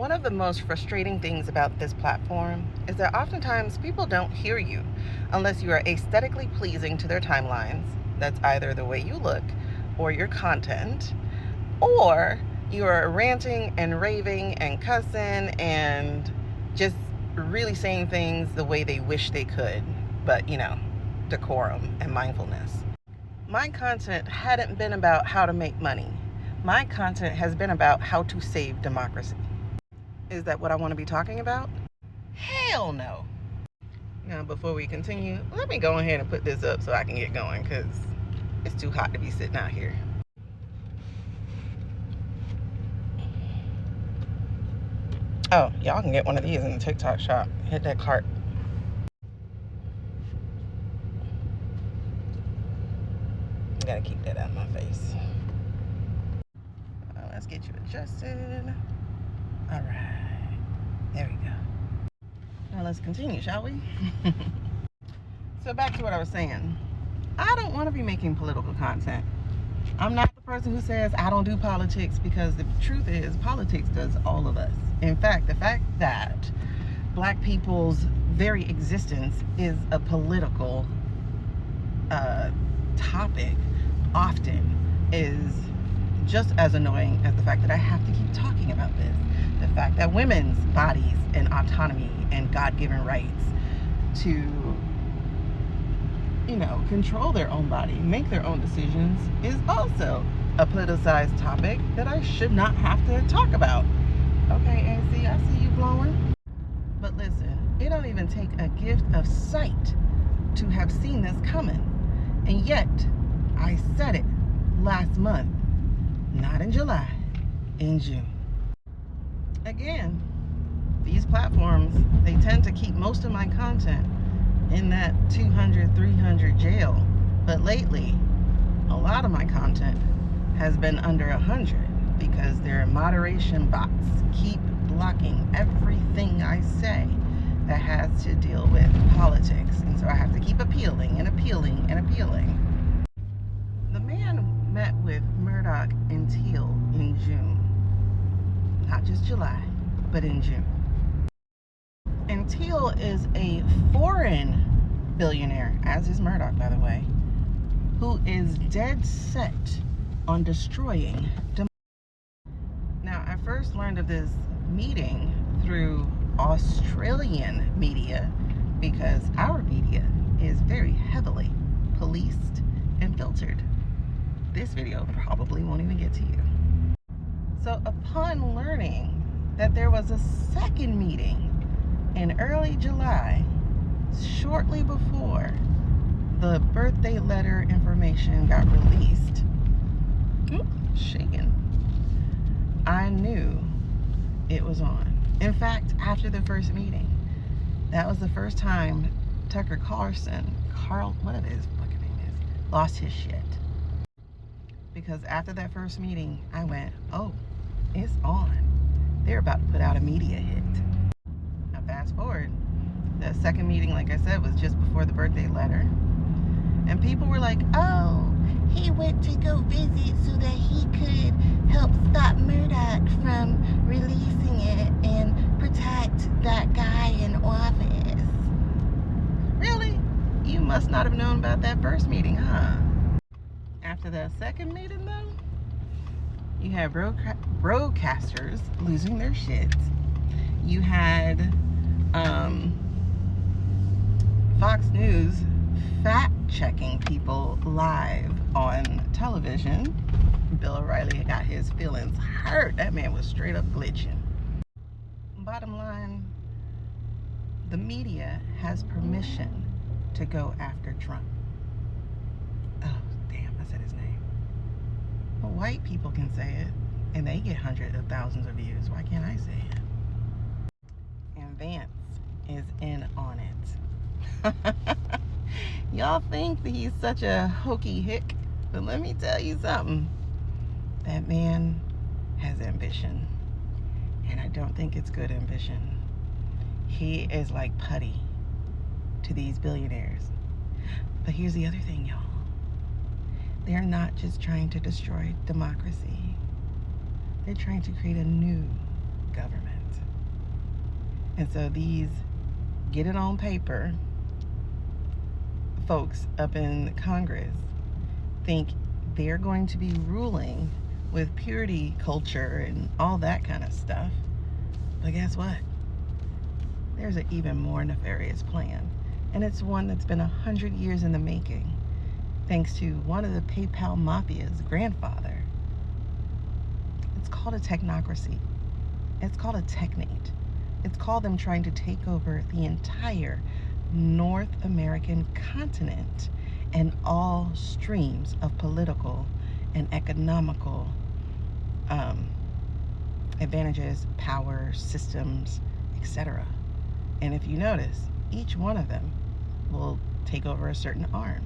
One of the most frustrating things about this platform is that oftentimes people don't hear you unless you are aesthetically pleasing to their timelines. That's either the way you look or your content, or you are ranting and raving and cussing and just really saying things the way they wish they could, but decorum and mindfulness. My content hadn't been about how to make money. My content has been about how to save democracy. Is that what I want to be talking about? Hell no. Now, before we continue, let me go ahead and put this up so I can get going because it's too hot to be sitting out here. Oh, y'all can get one of these in the TikTok shop. Hit that cart. I gotta keep that out of my face. Let's get you adjusted. All right. There we go. Now let's continue, shall we? So back to what I was saying. I don't want to be making political content. I'm not the person who says I don't do politics, because the truth is politics does all of us. In fact, the fact that Black people's very existence is a political topic often is just as annoying as the fact that I have to keep talking about this. The fact that women's bodies and autonomy and God-given rights to, control their own body, make their own decisions, is also a politicized topic that I should not have to talk about. Okay, AC, I see you blowing. But listen, it don't even take a gift of sight to have seen this coming. And yet, I said it last month, not in July, in June. Again, these platforms, they tend to keep most of my content in that 200, 300 jail. But lately, a lot of my content has been under 100 because their moderation bots keep blocking everything I say that has to deal with politics. And so I have to keep appealing and appealing and appealing. The man met with Murdoch and Teal in June. Not just July, but in June. And Teal is a foreign billionaire, as is Murdoch, by the way, who is dead set on destroying democracy. Now, I first learned of this meeting through Australian media because our media is very heavily policed and filtered. This video probably won't even get to you. So upon learning that there was a second meeting in early July, shortly before the birthday letter information got released, shaking, I knew it was on. In fact, after the first meeting, that was the first time Tucker Carlson, whatever his fucking name is, lost his shit. Because after that first meeting, I went, oh, it's on. They're about to put out a media hit. Now fast forward, the second meeting, like I said, was just before the birthday letter. And people were like, oh, he went to go visit so that he could help stop Murdoch from releasing it and protect that guy in office. Really? You must not have known about that first meeting, huh? After that second meeting, though, you had broadcasters losing their shit. You had Fox News fact-checking people live on television. Bill O'Reilly got his feelings hurt. That man was straight up glitching. Bottom line, the media has permission to go after Trump. Oh, damn, I said his name. Well, white people can say it, and they get hundreds of thousands of views. Why can't I say it? And Vance is in on it. Y'all think that he's such a hokey hick, but let me tell you something. That man has ambition, and I don't think it's good ambition. He is like putty to these billionaires. But here's the other thing, y'all. They're not just trying to destroy democracy. They're trying to create a new government. And so these get it on paper folks up in Congress think they're going to be ruling with purity culture and all that kind of stuff. But guess what? There's an even more nefarious plan. And it's one that's been 100 years in the making, thanks to one of the PayPal mafia's grandfather. It's called a technocracy. It's called a technate. It's called them trying to take over the entire North American continent and all streams of political and economical advantages, power, systems, etc. And if you notice, each one of them will take over a certain arm.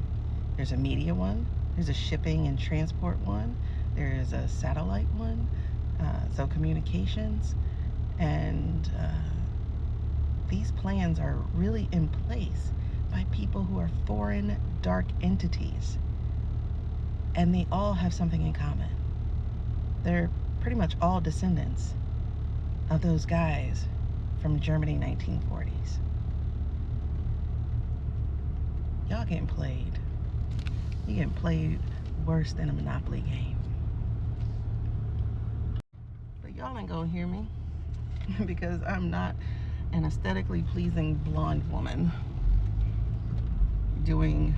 There's a media one, there's a shipping and transport one, there's a satellite one, so communications, and these plans are really in place by people who are foreign dark entities, and they all have something in common. They're pretty much all descendants of those guys from Germany 1940s. Y'all getting played. You getting played worse than a Monopoly game. But y'all ain't gonna hear me because I'm not an aesthetically pleasing blonde woman doing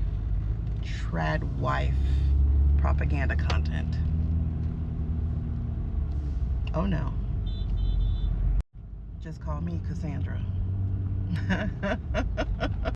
trad wife propaganda content. Oh no. Just call me Cassandra.